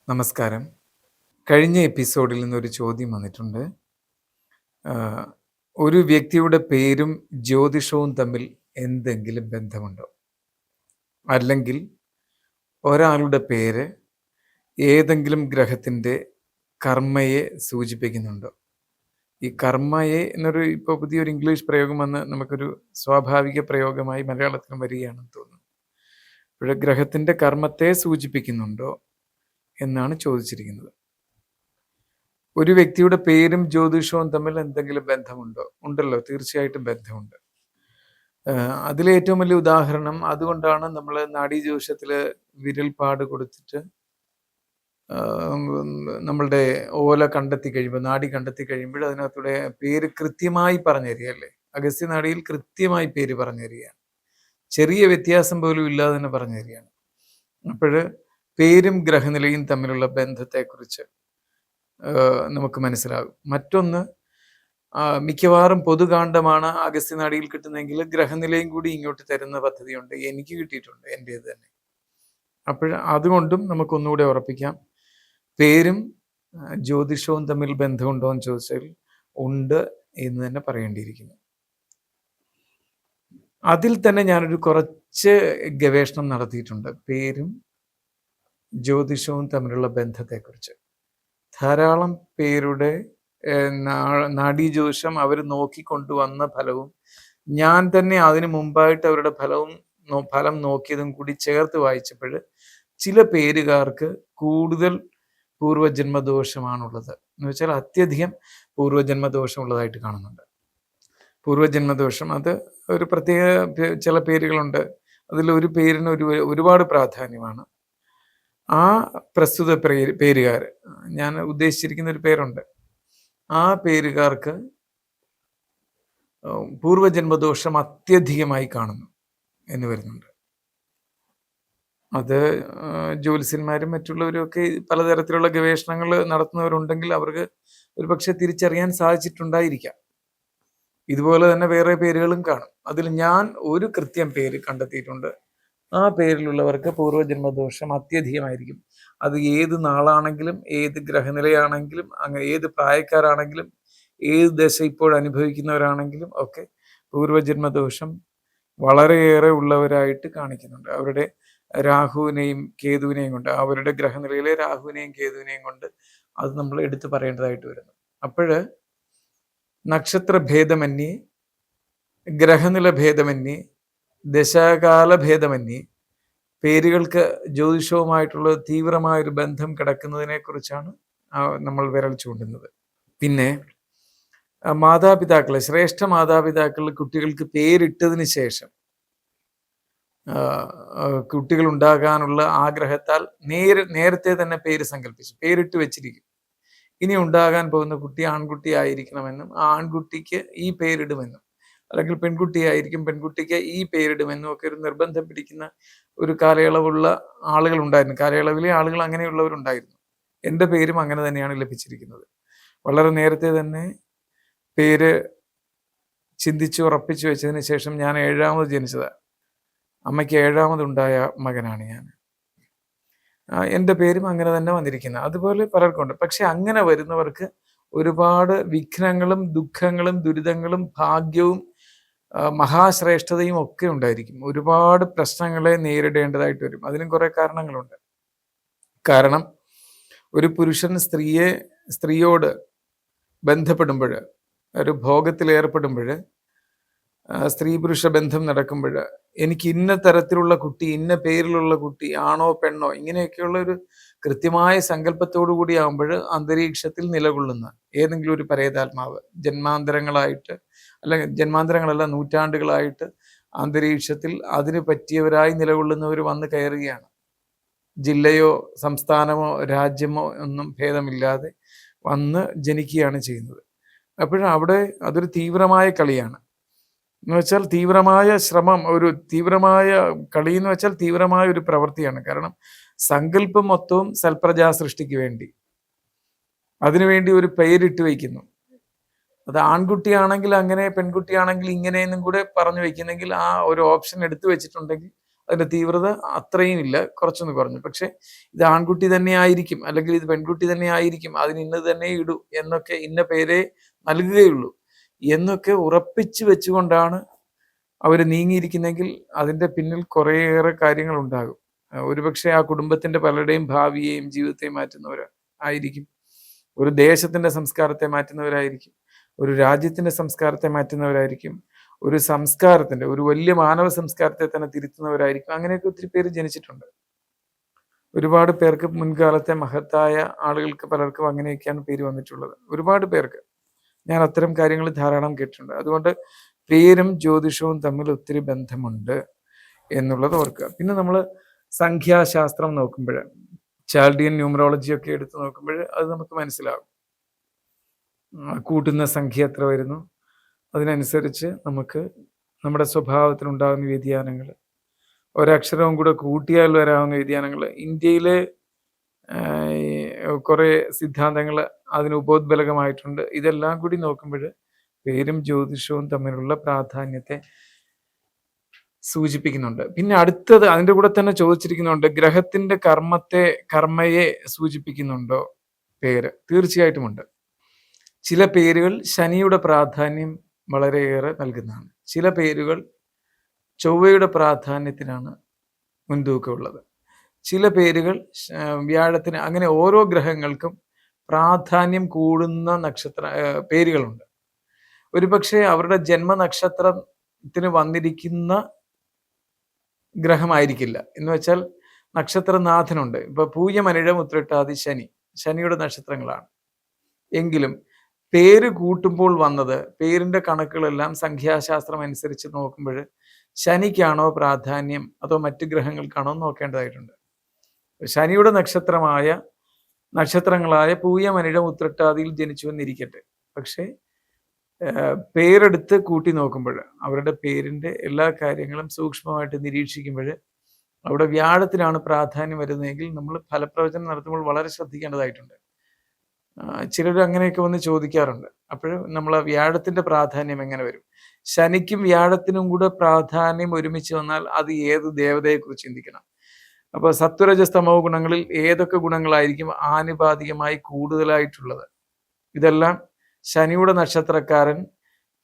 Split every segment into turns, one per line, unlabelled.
നമസ്കാരം. കഴിഞ്ഞ എപ്പിസോഡിൽ നിന്നൊരു ചോദ്യം വന്നിട്ടുണ്ട്. ആഹ്, ഒരു വ്യക്തിയുടെ പേരും ജ്യോതിഷവും തമ്മിൽ എന്തെങ്കിലും ബന്ധമുണ്ടോ? അല്ലെങ്കിൽ ഒരാളുടെ പേര് ഏതെങ്കിലും ഗ്രഹത്തിൻ്റെ കർമ്മയെ സൂചിപ്പിക്കുന്നുണ്ടോ? ഈ കർമ്മയെ എന്നൊരു ഇപ്പോൾ പുതിയൊരു ഇംഗ്ലീഷ് പ്രയോഗം വന്ന് നമുക്കൊരു സ്വാഭാവിക പ്രയോഗമായി മലയാളത്തിലും വരികയാണെന്ന് തോന്നുന്നു. അപ്പോൾ ഗ്രഹത്തിൻ്റെ കർമ്മത്തെ സൂചിപ്പിക്കുന്നുണ്ടോ എന്നാണ് ചോദിച്ചിരിക്കുന്നത്. ഒരു വ്യക്തിയുടെ പേരും ജ്യോതിഷവും തമ്മിൽ എന്തെങ്കിലും ബന്ധമുണ്ടോ? ഉണ്ടല്ലോ, തീർച്ചയായിട്ടും ബന്ധമുണ്ട്. അതിലേറ്റവും വലിയ ഉദാഹരണം അതുകൊണ്ടാണ് നമ്മൾ നാഡീജ്യോതിഷത്തിൽ വിരൽപ്പാട് കൊടുത്തിട്ട് നമ്മളുടെ ഓല കണ്ടെത്തി കഴിയുമ്പോൾ, നാഡി കണ്ടെത്തി കഴിയുമ്പോൾ അതിനകത്തൂടെ പേര് കൃത്യമായി പറഞ്ഞു തരികയല്ലേ. അഗസ്ത്യ നാഡിയിൽ കൃത്യമായി പേര് പറഞ്ഞു തരികയാണ്. ചെറിയ വ്യത്യാസം പോലും ഇല്ലാതെ തന്നെ പറഞ്ഞു തരികയാണ്. അപ്പോൾ പേരും ഗ്രഹനിലയും തമ്മിലുള്ള ബന്ധത്തെക്കുറിച്ച് നമുക്ക് മനസ്സിലാകും. മറ്റൊന്ന്, മിക്കവാറും പൊതുകാണ്ഡമാണ് അഗസ്ത്യനാഡിയിൽ കിട്ടുന്നതെങ്കിൽ ഗ്രഹനിലയും കൂടി ഇങ്ങോട്ട് തരുന്ന പദ്ധതിയുണ്ട്. എനിക്ക് കിട്ടിയിട്ടുണ്ട്, എൻ്റേത് തന്നെ. അപ്പോൾ അതുകൊണ്ടും നമുക്കൊന്നുകൂടെ ഉറപ്പിക്കാം, പേരും ജ്യോതിഷവും തമ്മിൽ ബന്ധമുണ്ടോ എന്ന് ചോദിച്ചാൽ ഉണ്ട് എന്ന് തന്നെ പറയേണ്ടിയിരിക്കുന്നു. അതിൽ തന്നെ ഞാനൊരു കുറച്ച് ഗവേഷണം നടത്തിയിട്ടുണ്ട് പേരും ജ്യോതിഷവും തമ്മിലുള്ള ബന്ധത്തെക്കുറിച്ച്. ധാരാളം പേരുടെ നാഡീജ്യോതിഷം അവർ നോക്കിക്കൊണ്ടുവന്ന ഫലവും ഞാൻ തന്നെ അതിന് മുമ്പായിട്ട് അവരുടെ ഫലം നോക്കിയതും കൂടി ചേർത്ത് വായിച്ചപ്പോൾ ചില പേരുകാർക്ക് കൂടുതൽ പൂർവ്വജന്മദോഷമാണുള്ളത്. എന്ന് വെച്ചാൽ അത്യധികം പൂർവ്വജന്മദോഷമുള്ളതായിട്ട് കാണുന്നുണ്ട്. പൂർവ്വജന്മദോഷം അത് ഒരു പ്രത്യേക ചില പേരുകളുണ്ട്. അതിലൊരു പേരിന് ഒരുപാട് പ്രാധാന്യമാണ്. ആ പ്രസ്തുത പേരുകാർ, ഞാൻ ഉദ്ദേശിച്ചിരിക്കുന്ന ഒരു പേരുണ്ട്, ആ പേരുകാർക്ക് പൂർവ്വജന്മദോഷം അത്യധികമായി കാണുന്നു എന്ന് വരുന്നുണ്ട്. അത് ജ്യോത്സ്യന്മാരും മറ്റുള്ളവരും ഒക്കെ പലതരത്തിലുള്ള ഗവേഷണങ്ങൾ നടത്തുന്നവരുണ്ടെങ്കിൽ അവർക്ക് ഒരുപക്ഷെ തിരിച്ചറിയാൻ സാധിച്ചിട്ടുണ്ടായിരിക്കാം. ഇതുപോലെ തന്നെ വേറെ പേരുകളും കാണും. അതിൽ ഞാൻ ഒരു കൃത്യം പേര് കണ്ടെത്തിയിട്ടുണ്ട്. ആ പേരിലുള്ളവർക്ക് പൂർവ്വജന്മദോഷം അത്യധികമായിരിക്കും. അത് ഏത് നാളാണെങ്കിലും, ഏത് ഗ്രഹനിലയാണെങ്കിലും, അങ്ങനെ ഏത് പ്രായക്കാരാണെങ്കിലും, ഏത് ദശ ഇപ്പോൾ അനുഭവിക്കുന്നവരാണെങ്കിലും ഒക്കെ പൂർവ്വജന്മദോഷം വളരെയേറെ ഉള്ളവരായിട്ട് കാണിക്കുന്നുണ്ട്. അവരുടെ രാഹുവിനെയും കേതുവിനെയും കൊണ്ട്, അവരുടെ ഗ്രഹനിലയിലെ രാഹുവിനെയും കേതുവിനെയും കൊണ്ട് അത് നമ്മൾ എടുത്തു പറയേണ്ടതായിട്ട് വരുന്നു. അപ്പോൾ നക്ഷത്ര ഭേദമന്യേ, ഗ്രഹനില ഭേദമന്യേ, ദശാകാല ഭേദമന്യേ പേരുകൾക്ക് ജ്യോതിഷവുമായിട്ടുള്ള തീവ്രമായൊരു ബന്ധം കിടക്കുന്നതിനെ കുറിച്ചാണ് നമ്മൾ വിരൽ ചൂണ്ടുന്നത്. പിന്നെ മാതാപിതാക്കളെ, ശ്രേഷ്ഠ മാതാപിതാക്കൾ കുട്ടികൾക്ക് പേരിട്ടതിന് ശേഷം കുട്ടികൾ ഉണ്ടാകാനുള്ള ആഗ്രഹത്താൽ നേരത്തെ തന്നെ പേര് സങ്കല്പിച്ചു, പേരിട്ട് വെച്ചിരിക്കും. ഇനി ഉണ്ടാകാൻ പോകുന്ന കുട്ടി ആൺകുട്ടി ആയിരിക്കണമെന്നും ആ ആൺകുട്ടിക്ക് ഈ പേരിടുമെന്നും, അല്ലെങ്കിൽ പെൺകുട്ടിയായിരിക്കും പെൺകുട്ടിക്ക് ഈ പേരിടുമെന്നും ഒക്കെ ഒരു നിർബന്ധം പിടിക്കുന്ന ഒരു കാലയളവുള്ള ആളുകൾ ഉണ്ടായിരുന്നു. കാലയളവിലെ ആളുകൾ അങ്ങനെയുള്ളവരുണ്ടായിരുന്നു. എൻ്റെ പേരും അങ്ങനെ തന്നെയാണ് ലഭിച്ചിരിക്കുന്നത്. വളരെ നേരത്തെ തന്നെ പേര് ചിന്തിച്ച് ഉറപ്പിച്ചു വെച്ചതിന് ശേഷം ഞാൻ 7ാമത് ജനിച്ചതാണ്. അമ്മയ്ക്ക് 7ാമതുണ്ടായ മകനാണ് ഞാൻ. എൻ്റെ പേരും അങ്ങനെ തന്നെ വന്നിരിക്കുന്നത്. അതുപോലെ പലർക്കുണ്ട്. പക്ഷെ അങ്ങനെ വരുന്നവർക്ക് ഒരുപാട് വിഘ്നങ്ങളും ദുഃഖങ്ങളും ദുരിതങ്ങളും ഭാഗ്യവും മഹാശ്രേഷ്ഠതയും ഒക്കെ ഉണ്ടായിരിക്കും. ഒരുപാട് പ്രശ്നങ്ങളെ നേരിടേണ്ടതായിട്ട് വരും. അതിനും കുറേ കാരണങ്ങളുണ്ട്. കാരണം ഒരു പുരുഷൻ സ്ത്രീയോട് ബന്ധപ്പെടുമ്പോൾ, ഒരു ഭോഗത്തിൽ ഏർപ്പെടുമ്പോൾ, സ്ത്രീ പുരുഷ ബന്ധം നടക്കുമ്പോൾ എനിക്ക് ഇന്ന തരത്തിലുള്ള കുട്ടി, ഇന്ന പേരിലുള്ള കുട്ടി, ആണോ പെണ്ണോ, ഇങ്ങനെയൊക്കെയുള്ള ഒരു കൃത്യമായ സങ്കല്പത്തോടു കൂടി ആകുമ്പോൾ അന്തരീക്ഷത്തിൽ നിലകൊള്ളുന്ന ഏതെങ്കിലും ഒരു പരേതാത്മാവ് ജന്മാന്തരങ്ങളായിട്ട്, അല്ലെങ്കിൽ ജന്മാന്തരങ്ങളല്ല, നൂറ്റാണ്ടുകളായിട്ട് അന്തരീക്ഷത്തിൽ അതിന് പറ്റിയവരായി നിലകൊള്ളുന്നവർ വന്ന് കയറുകയാണ്. ജില്ലയോ സംസ്ഥാനമോ രാജ്യമോ ഒന്നും ഭേദമില്ലാതെ വന്ന് ജനിക്കുകയാണ് ചെയ്യുന്നത്. അവിടെ അതൊരു തീവ്രമായ കളിയാണ്. എന്ന് വെച്ചാൽ തീവ്രമായ ശ്രമം, ഒരു തീവ്രമായ കളി എന്ന് വെച്ചാൽ തീവ്രമായ ഒരു പ്രവൃത്തിയാണ്. കാരണം സങ്കല്പം മൊത്തവും സൽപ്രജാ സൃഷ്ടിക്ക് വേണ്ടി, അതിനുവേണ്ടി ഒരു പേരിട്ട് വയ്ക്കുന്നു. അത് ആൺകുട്ടിയാണെങ്കിൽ അങ്ങനെ, പെൺകുട്ടിയാണെങ്കിൽ ഇങ്ങനെയെന്നും കൂടെ പറഞ്ഞു വയ്ക്കുന്നെങ്കിൽ, ആ ഒരു ഓപ്ഷൻ എടുത്തു വെച്ചിട്ടുണ്ടെങ്കിൽ അതിന്റെ തീവ്രത അത്രയും ഇല്ല, കുറച്ചൊന്ന് കുറഞ്ഞു. പക്ഷെ ഇത് ആൺകുട്ടി തന്നെ ആയിരിക്കും, അല്ലെങ്കിൽ ഇത് പെൺകുട്ടി തന്നെ ആയിരിക്കും, അതിന് ഇന്നത് തന്നെ ഇടൂ എന്നൊക്കെ, ഇന്ന പേരേ നൽകുകയുള്ളൂ എന്നൊക്കെ ഉറപ്പിച്ചു വെച്ചുകൊണ്ടാണ് അവർ നീങ്ങിയിരിക്കുന്നെങ്കിൽ അതിന്റെ പിന്നിൽ കുറേയേറെ കാര്യങ്ങൾ ഉണ്ടാകും. ഒരുപക്ഷെ ആ കുടുംബത്തിന്റെ പലരുടെയും ഭാവിയെയും ജീവിതത്തെയും മാറ്റുന്നവർ ആയിരിക്കും. ഒരു ദേശത്തിന്റെ സംസ്കാരത്തെ മാറ്റുന്നവരായിരിക്കും. ഒരു രാജ്യത്തിന്റെ സംസ്കാരത്തെ മാറ്റുന്നവരായിരിക്കും. ഒരു സംസ്കാരത്തിന്റെ, ഒരു വലിയ മാനവ സംസ്കാരത്തെ തന്നെ തിരുത്തുന്നവരായിരിക്കും. അങ്ങനെയൊക്കെ ഒത്തിരി പേര് ജനിച്ചിട്ടുണ്ട്. ഒരുപാട് പേർക്ക് മുൻകാലത്തെ മഹത്തായ ആളുകൾക്ക് പലർക്കും അങ്ങനെയൊക്കെയാണ് പേര് വന്നിട്ടുള്ളത്. ഒരുപാട് പേർക്ക് ഞാൻ അത്തരം കാര്യങ്ങൾ ധാരാളം കേട്ടിട്ടുണ്ട്. അതുകൊണ്ട് പേരും ജ്യോതിഷവും തമ്മിൽ ഒത്തിരി ബന്ധമുണ്ട് എന്നുള്ളത് ഓർക്കുക. പിന്നെ നമ്മൾ സംഖ്യാശാസ്ത്രം നോക്കുമ്പോൾ, ചാൾഡിയൻ ന്യൂമറോളജി ഒക്കെ എടുത്ത് നോക്കുമ്പോൾ അത് നമുക്ക് മനസ്സിലാകും. കൂട്ടുന്ന സംഖ്യ എത്ര വരുന്നു, അതിനനുസരിച്ച് നമുക്ക് നമ്മുടെ സ്വഭാവത്തിനുണ്ടാകുന്ന വ്യതിയാനങ്ങൾ, ഒരക്ഷരവും കൂടെ കൂട്ടിയാൽ വരാവുന്ന വ്യതിയാനങ്ങൾ, ഇന്ത്യയിലെ കുറേ സിദ്ധാന്തങ്ങൾ അതിന് ഉപോദ്ബലകമായിട്ടുണ്ട്. ഇതെല്ലാം കൂടി നോക്കുമ്പോൾ പേരും ജ്യോതിഷവും തമ്മിലുള്ള പ്രാധാന്യത്തെ സൂചിപ്പിക്കുന്നുണ്ട്. പിന്നെ അടുത്തത് അതിൻ്റെ കൂടെ തന്നെ ചോദിച്ചിരിക്കുന്നുണ്ട്, ഗ്രഹത്തിന്റെ കർമ്മയെ സൂചിപ്പിക്കുന്നുണ്ടോ പേര്? തീർച്ചയായിട്ടുമുണ്ട്. ചില പേരുകൾ ശനിയുടെ പ്രാധാന്യം വളരെയേറെ നൽകുന്നതാണ്. ചില പേരുകൾ ചൊവ്വയുടെ പ്രാധാന്യത്തിനാണ് മുൻതൂക്കമുള്ളത്. ചില പേരുകൾ വ്യാഴത്തിന്, അങ്ങനെ ഓരോ ഗ്രഹങ്ങൾക്കും പ്രാധാന്യം കൂടുന്ന പേരുകളുണ്ട്. ഒരുപക്ഷെ അവരുടെ ജന്മനക്ഷത്രത്തിന് വന്നിരിക്കുന്ന ഗ്രഹമായിരിക്കില്ല. എന്ന് വെച്ചാൽ നക്ഷത്രനാഥനുണ്ട്. ഇപ്പൊ പൂയം, അനിഴം, ഉത്രട്ടാതി, ശനിയുടെ നക്ഷത്രങ്ങളാണ്. എങ്കിലും പേര് കൂട്ടുമ്പോൾ വന്നത്, പേരിന്റെ കണക്കുകളെല്ലാം സംഖ്യാശാസ്ത്രം അനുസരിച്ച് നോക്കുമ്പോൾ ശനിക്കാണോ പ്രാധാന്യം അതോ മറ്റ് ഗ്രഹങ്ങൾക്കാണോ നോക്കേണ്ടതായിട്ടുണ്ട്. ശനിയുടെ നക്ഷത്രങ്ങളായ പൂയം, അനിഴം, ഉത്രട്ടാതിയിൽ ജനിച്ചു എന്നിരിക്കട്ടെ. പക്ഷേ പേരെടുത്ത് കൂട്ടി നോക്കുമ്പോൾ, അവരുടെ പേരിന്റെ എല്ലാ കാര്യങ്ങളും സൂക്ഷ്മമായിട്ട് നിരീക്ഷിക്കുമ്പോൾ അവിടെ വ്യാഴത്തിനാണ് പ്രാധാന്യം വരുന്നതെങ്കിൽ നമ്മൾ ഫലപ്രവചനം നടത്തുമ്പോൾ വളരെ ശ്രദ്ധിക്കേണ്ടതായിട്ടുണ്ട്. ചിലർ അങ്ങനെയൊക്കെ വന്ന് ചോദിക്കാറുണ്ട്. അപ്പോഴും നമ്മൾ വ്യാഴത്തിന്റെ പ്രാധാന്യം എങ്ങനെ വരും? ശനിക്കും വ്യാഴത്തിനും കൂടെ പ്രാധാന്യം ഒരുമിച്ച് വന്നാൽ അത് ഏത് ദേവതയെക്കുറിച്ച് ചിന്തിക്കണം. അപ്പോൾ സത്വരജസ്തമോ ഗുണങ്ങളിൽ ഏതൊക്കെ ഗുണങ്ങളായിരിക്കും ആനുപാതികമായി കൂടുതലായിട്ടുള്ളത്? ഇതെല്ലാം ശനിയുടെ നക്ഷത്രക്കാരൻ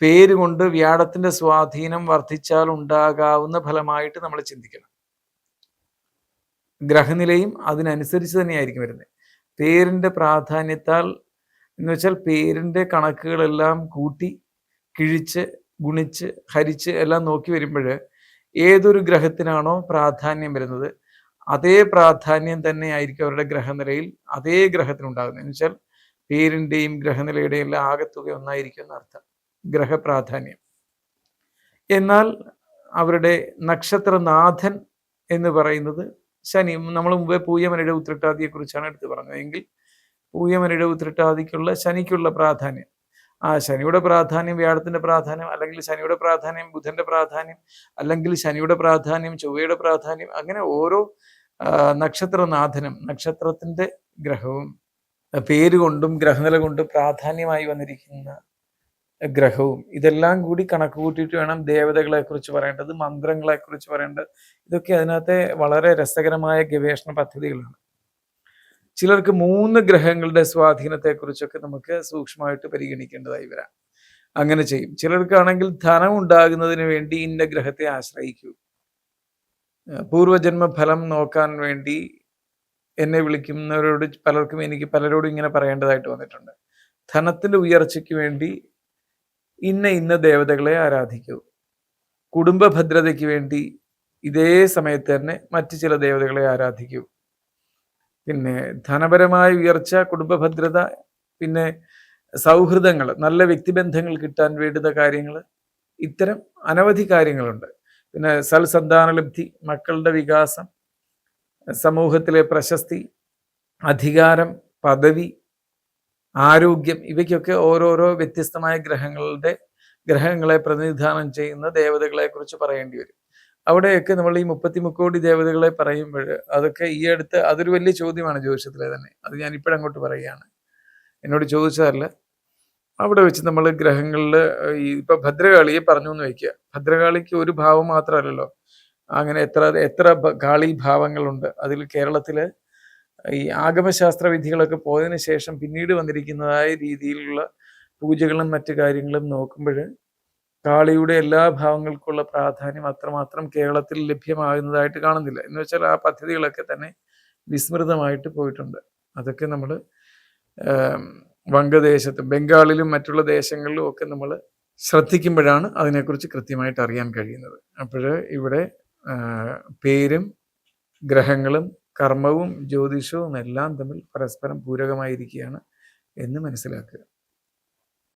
പേരുകൊണ്ട് വ്യാഴത്തിന്റെ സ്വാധീനം വർദ്ധിച്ചാൽ ഉണ്ടാകാവുന്ന ഫലമായിട്ട് നമ്മൾ ചിന്തിക്കണം. ഗ്രഹനിലയും അതിനനുസരിച്ച് തന്നെയായിരിക്കും വരുന്നത്. പേരിന്റെ പ്രാധാന്യത്താൽ, എന്ന് വെച്ചാൽ പേരിന്റെ കണക്കുകളെല്ലാം കൂട്ടി കിഴിച്ച് ഗുണിച്ച് ഹരിച്ച് എല്ലാം നോക്കി വരുമ്പോൾ ഏതൊരു ഗ്രഹത്തിനാണോ പ്രാധാന്യം വരുന്നത് അതേ പ്രാധാന്യം തന്നെ ആയിരിക്കും അവരുടെ ഗ്രഹനിലയിൽ അതേ ഗ്രഹത്തിനുണ്ടാകുന്നത്. എന്ന് വെച്ചാൽ പേരിന്റെയും ഗ്രഹനിലയുടെയും എല്ലാം ആകത്തുക ഒന്നായിരിക്കും എന്നർത്ഥം, ഗ്രഹപ്രാധാന്യം. എന്നാൽ അവരുടെ നക്ഷത്രനാഥൻ എന്ന് പറയുന്നത് ശനി. നമ്മൾ മുമ്പേ പൂയം, അനിഴം, ഉത്രട്ടാതിയെ കുറിച്ചാണ് എടുത്തു പറഞ്ഞത്. എങ്കിൽ പൂയം, അനിഴം, ഉത്രട്ടാതിക്കുള്ള ശനിക്കുള്ള പ്രാധാന്യം, ശനിയുടെ പ്രാധാന്യം വ്യാഴത്തിന്റെ പ്രാധാന്യം, അല്ലെങ്കിൽ ശനിയുടെ പ്രാധാന്യം ബുധന്റെ പ്രാധാന്യം, അല്ലെങ്കിൽ ശനിയുടെ പ്രാധാന്യം ചൊവ്വയുടെ പ്രാധാന്യം, അങ്ങനെ ഓരോ നക്ഷത്രനാഥനും നക്ഷത്രത്തിന്റെ ഗ്രഹവും പേരുകൊണ്ടും ഗ്രഹനില കൊണ്ടും പ്രാധാന്യമായി വന്നിരിക്കുന്ന ഗ്രഹവും ഇതെല്ലാം കൂടി കണക്ക് കൂട്ടിയിട്ട് വേണം ദേവതകളെ കുറിച്ച് പറയേണ്ടത്, മന്ത്രങ്ങളെ കുറിച്ച് പറയേണ്ടത്. ഇതൊക്കെ അതിനകത്തെ വളരെ രസകരമായ ഗവേഷണ പദ്ധതികളാണ്. ചിലർക്ക് 3 ഗ്രഹങ്ങളുടെ സ്വാധീനത്തെക്കുറിച്ചൊക്കെ നമുക്ക് സൂക്ഷ്മമായിട്ട് പരിഗണിക്കേണ്ടതായി വരാം. അങ്ങനെ ചെയ്യും. ചിലർക്കാണെങ്കിൽ ധനം ഉണ്ടാകുന്നതിന് വേണ്ടി ഇന്ന ഗ്രഹത്തെ ആശ്രയിക്കൂ. പൂർവജന്മ ഫലം നോക്കാൻ വേണ്ടി എന്നെ വിളിക്കുന്നവരോട് പലരോടും ഇങ്ങനെ പറയേണ്ടതായിട്ട് വന്നിട്ടുണ്ട്. ധനത്തിന്റെ ഉയർച്ചയ്ക്ക് വേണ്ടി ഇന്ന ദേവതകളെ ആരാധിക്കൂ. കുടുംബ ഭദ്രതയ്ക്ക് വേണ്ടി ഇതേ സമയത്ത് തന്നെ മറ്റു ചില ദേവതകളെ ആരാധിക്കൂ. പിന്നെ ധനപരമായ ഉയർച്ച, കുടുംബ ഭദ്രത, പിന്നെ സൗഹൃദങ്ങൾ, നല്ല വ്യക്തിബന്ധങ്ങൾ കിട്ടാൻ വേണ്ടുന്ന കാര്യങ്ങൾ, ഇത്തരം അനവധി കാര്യങ്ങളുണ്ട്. പിന്നെ സൽസന്താനലബ്ധി, മക്കളുടെ വികാസം, സമൂഹത്തിലെ പ്രശസ്തി, അധികാരം, പദവി, ആരോഗ്യം, ഇവയ്ക്കൊക്കെ ഓരോരോ വ്യത്യസ്തമായ ഗ്രഹങ്ങളെ പ്രതിനിധാനം ചെയ്യുന്ന ദേവതകളെ കുറിച്ച് പറയേണ്ടി വരും. അവിടെയൊക്കെ നമ്മൾ ഈ 33 കോടി ദേവതകളെ പറയുമ്പോൾ അതൊക്കെ ഈ അടുത്ത് അതൊരു വലിയ ചോദ്യമാണ് ജ്യോതിഷത്തിലെ തന്നെ. അത് ഞാൻ ഇപ്പോഴങ്ങോട്ട് പറയുകയാണ്, എന്നോട് ചോദിച്ചതല്ല. അവിടെ വെച്ച് നമ്മൾ ഗ്രഹങ്ങളിൽ ഇപ്പൊ ഭദ്രകാളിയെ പറഞ്ഞു എന്ന് വയ്ക്കുക. ഭദ്രകാളിക്ക് ഒരു ഭാവം മാത്രമല്ലല്ലോ, അങ്ങനെ എത്ര എത്ര കാളി ഭാവങ്ങളുണ്ട്. അതിൽ കേരളത്തില് ഈ ആഗമശാസ്ത്ര വിധികളൊക്കെ പോയതിനു ശേഷം പിന്നീട് വന്നിരിക്കുന്നതായ രീതിയിലുള്ള പൂജകളും മറ്റു കാര്യങ്ങളും നോക്കുമ്പോൾ കാളിയുടെ എല്ലാ ഭാവങ്ങൾക്കുള്ള പ്രാധാന്യം അത്രമാത്രം കേരളത്തിൽ ലഭ്യമാകുന്നതായിട്ട് കാണുന്നില്ല. എന്ന് വെച്ചാൽ ആ പദ്ധതികളൊക്കെ തന്നെ വിസ്മൃതമായിട്ട് പോയിട്ടുണ്ട്. അതൊക്കെ നമ്മൾ വംഗദേശത്തും ബംഗാളിലും മറ്റുള്ള ദേശങ്ങളിലും ഒക്കെ നമ്മൾ ശ്രദ്ധിക്കുമ്പോഴാണ് അതിനെക്കുറിച്ച് കൃത്യമായിട്ട് അറിയാൻ കഴിയുന്നത്. അപ്പോൾ ഇവിടെ പേരും ഗ്രഹങ്ങളും കർമ്മവും ജ്യോതിഷവും എല്ലാം തമ്മിൽ പരസ്പരം പൂരകമായിരിക്കുകയാണ് എന്ന് മനസ്സിലാക്കുക.